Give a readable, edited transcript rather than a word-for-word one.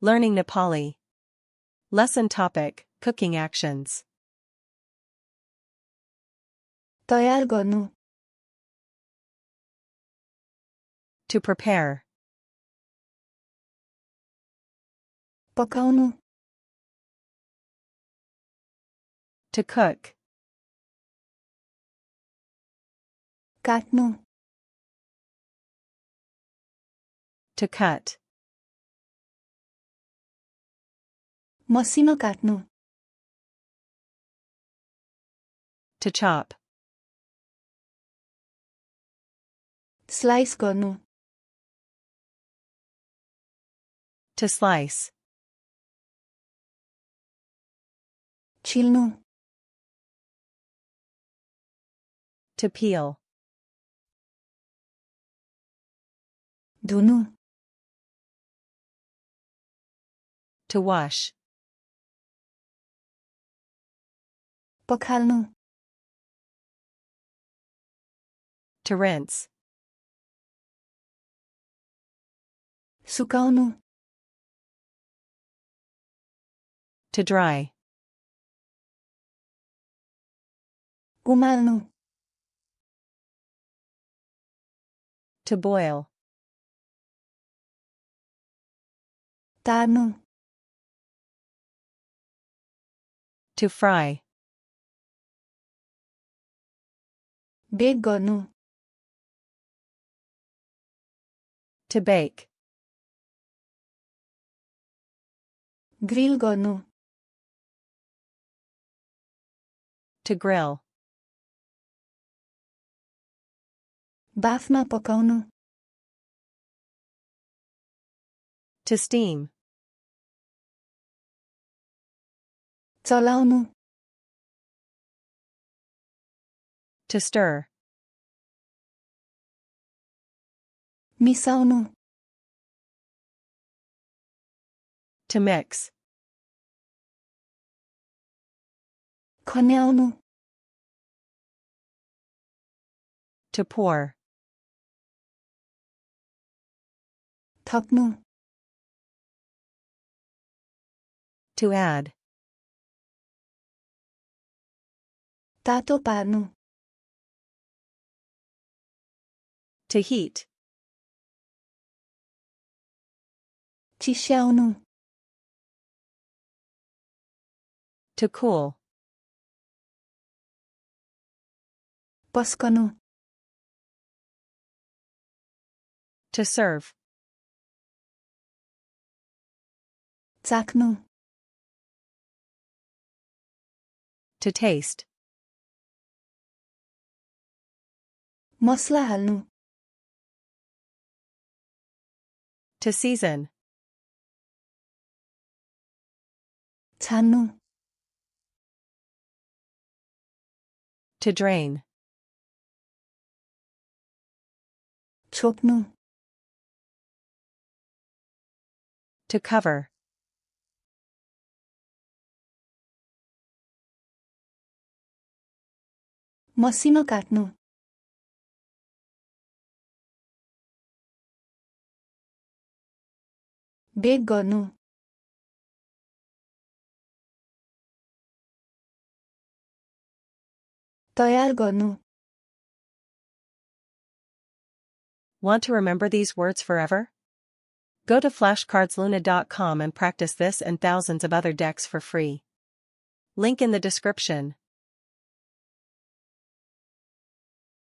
Learning Nepali. Lesson topic, Cooking Actions. तयार गर्नु, To prepare. पकाउनु, To cook. काट्नु, To cut. मसिनो काट्नु, To chop. स्लाइस गर्नु, To slice. छिल्नु, To peel. धुनु, To wash. पखाल्नु, To rinse. सुकाउनु, To dry. उमाल्नु, To boil. तार्नु, To fry. बेक गर्नु, To bake. ग्रिल गर्नु, To grill. बाफमा पकाउनु, To steam. चलाउनु, To stir. मिसाउनु, To mix. खन्याउनु, To pour. थप्नु, To add. तातो पार्नु, To heat. चिस्याउनु, To cool. पस्कनु, To serve. चाख्नु, To taste. मसला हाल्नु, To season. छान्नु, To drain. छोप्नु, To cover. मसिनो काट्नु, बेक गर्नु, तयार गर्नु, Want to remember these words forever? Go to flashcardsluna.com and practice this and thousands of other decks for free. Link in the description.